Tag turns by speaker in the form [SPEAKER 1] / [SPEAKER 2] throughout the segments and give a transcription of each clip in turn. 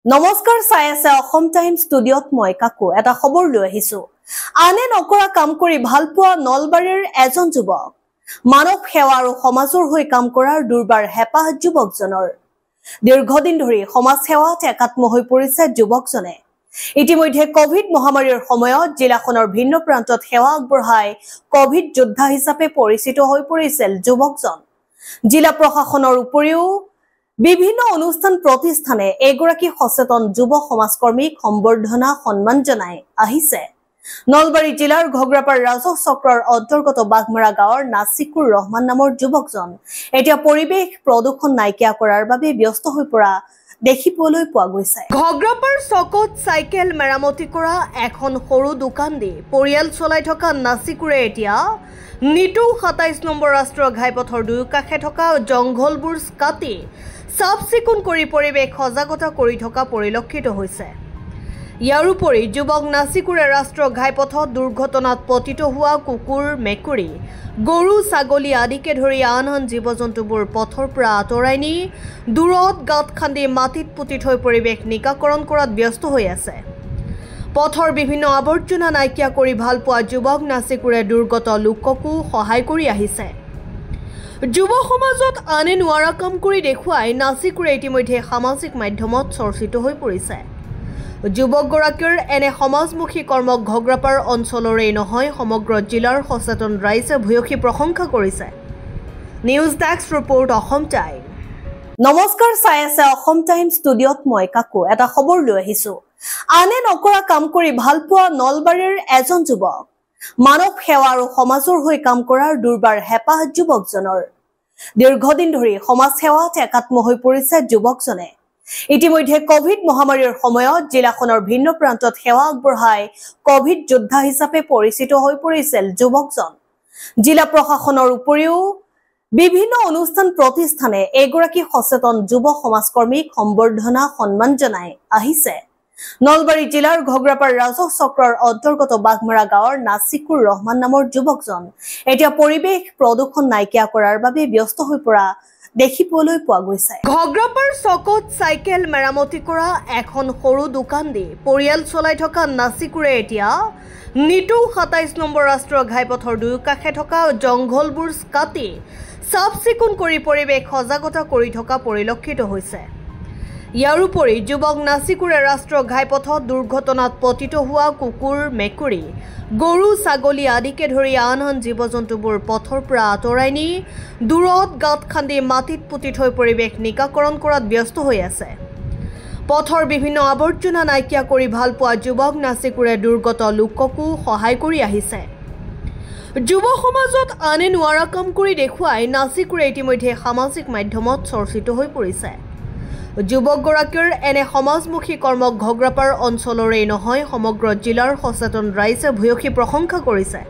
[SPEAKER 1] নমস্কাৰ চাই আছে অসম টাইম ষ্টুডিঅ'ত মই কাকু এটা খবৰ লৈ আহিছো আনে নকৰা কাম কৰি ভাল পোৱা নলবাৰীৰ এজন যুৱক মানৱ সেৱা আৰু সমাজৰ হৈ কাম কৰাৰ দুৰ্বাৰ হেপাহ যুৱকজনৰ দীৰ্ঘদিন ধৰি সমাজ সেৱাত একাত্ম হৈ পৰিছে যুৱকজনে ইতিমধ্যে কোভিড মহামাৰীৰ সময়ত জিলাখনৰ ভিন্ন প্ৰান্তত সেৱা আগবঢ়াই কোভিড যোদ্ধা হিচাপে পৰিচিত হৈ পৰিছিল যুৱকজন জিলা প্ৰশাসনৰ উপৰিও বিভিন্ন অনুষ্ঠান প্ৰতিষ্ঠানে এগৰাকী সচেতন যুৱ সমাজকৰ্মীক সম্বৰ্ধনা সন্মান জনাই আহিছে নলবাৰী জিলাৰ ঘগ্ৰাপাৰ ৰাজহ চক্ৰৰ অন্তৰ্গত বাগমাৰা গাঁৱৰ নাছিকুৰ ৰহমান নামৰ যুৱকজন এতিয়া পৰিৱেশ প্ৰদূষণ নাইকিয়া কৰাৰ বাবে ব্যস্ত হৈ পৰা দেখিবলৈ পোৱা গৈছে ঘগ্ৰাপাৰ চকত চাইকেল মেৰামতি কৰা এখন সৰু দোকান দি পৰিয়াল চলাই থকা নাছিকুৰে এতিয়া নিটু 27 নম্বৰ ৰাষ্ট্ৰীয় ঘাইপথৰ দুয়োকাষে থকা জংঘলবোৰ কাটি সাফ চিকুণ কৰি পৰিৱেশ সজাগতা কৰি থকা পৰিলক্ষিত হৈছে ইয়াৰ উপৰি যুৱক নাছিকুৰে ৰাষ্ট্ৰীয় ঘাইপথত দুৰ্ঘটনাত পতিত হোৱা কুকুৰ মেকুৰী গৰু ছাগলী আদিকে ধৰি আন জীৱ-জন্তুবোৰ পথৰ পৰা আঁতৰাই নি দূৰত গাঁত খান্দি মাটিত পুতি থৈ পৰিৱেশ নিকাকৰণ কৰাত ব্যস্ত হৈ আছে পথৰ বিভিন্ন আৱৰ্জনা নাইকিয়া কৰি ভাল পোৱা যুৱক নাছিকুৰে দুৰ্গত লোককো সহায় কৰি আহিছে যুৱ সমাজত আনে নোৱাৰা কাম কৰি দেখুৱাই নাছিকুৰে ইতিমধ্যে সামাজিক মাধ্যমত চৰ্চিত হৈ পৰিছে যুৱকগৰাকীৰ এনে সমাজমুখী কৰ্মক ঘগ্ৰাপাৰ অঞ্চলৰেই নহয় সমগ্ৰ জিলাৰ সচেতন ৰাইজে ভূয়সী প্ৰশংসা কৰিছে news desk report Assam time নমস্কাৰ চাই আছে অসম টাইম ষ্টুডিঅ'ত মই কাকু এটা খবৰ লৈ আহিছো আনে নকৰা কাম কৰি ভাল পোৱা নলবাৰীৰ এজন যুৱক মানৱ সেৱা আৰু সমাজৰ হৈ কাম কৰাৰ দুৰ্বাৰ হেপাহ যুৱকজনৰ দীৰ্ঘদিন ধৰি সমাজ সেৱাত একাত্ম হৈ পৰিছে যুৱকজনে ইতিমধ্যে কোভিড মহামাৰীৰ সময়ত জিলাখনৰ ভিন্ন প্ৰান্তত সেৱা আগবঢ়াই কোভিড যোদ্ধা হিচাপে পৰিচিত হৈ পৰিছিল যুৱকজন জিলা প্ৰশাসনৰ উপৰিও বিভিন্ন অনুষ্ঠান প্ৰতিষ্ঠানে এগৰাকী সচেতন যুৱ সমাজকৰ্মীক সম্বৰ্ধনা সন্মান জনাই আহিছে নলবাৰী জিলাৰ ঘগ্ৰাপাৰ ৰাজহ চক্ৰৰ অন্তৰ্গত বাগমাৰা গাঁৱৰ নাছিকুৰ ৰহমান নামৰ যুৱকজন এতিয়া পৰিৱেশ প্ৰদূষণ নাইকিয়া কৰাৰ বাবে ব্যস্ত হৈ পৰা দেখিবলৈ পোৱা গৈছে ঘগ্ৰাপাৰ চকত চাইকেল মেৰামতি কৰা এখন সৰু দোকান দি পৰিয়াল চলাই থকা নাছিকুৰে এতিয়া নিটু 27 নম্বৰ ৰাষ্ট্ৰীয় ঘাইপথৰ দুয়োকাষে থকা জংঘলবোৰ কাটি সাফ চিকুণ কৰি পৰিৱেশ সজাগতা কৰি থকা পৰিলক্ষিত হৈছে ইয়াৰ উপৰি যুৱক নাছিকুৰে ৰাষ্ট্ৰীয় ঘাইপথত দুৰ্ঘটনাত পতিত হোৱা কুকুৰ মেকুৰী গৰু ছাগলী আদিকে ধৰি আন জীৱ-জন্তুবোৰ পথৰ পৰা আঁতৰাই নি দূৰত গাঁত খান্দি মাটিত পুতি থৈ পৰিৱেশ নিকাকৰণ কৰাত ব্যস্ত হৈ আছে পথৰ বিভিন্ন আৱৰ্জনা নাইকিয়া কৰি ভাল পোৱা যুৱক নাছিকুৰে দুৰ্গত লোককো সহায় কৰি আহিছে যুৱ সমাজত আনে নোৱাৰা কাম কৰি দেখুৱাই নাছিকুৰে ইতিমধ্যে সামাজিক মাধ্যমত চৰ্চিত হৈ পৰিছে যুৱকগৰাকীৰ এনে সমাজমুখী কৰ্মক ঘগ্ৰাপাৰ অঞ্চলৰেই নহয় সমগ্ৰ জিলাৰ সচেতন ৰাইজে ভূয়সী প্ৰশংসা কৰিছে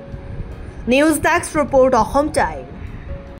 [SPEAKER 1] news desk report Assam time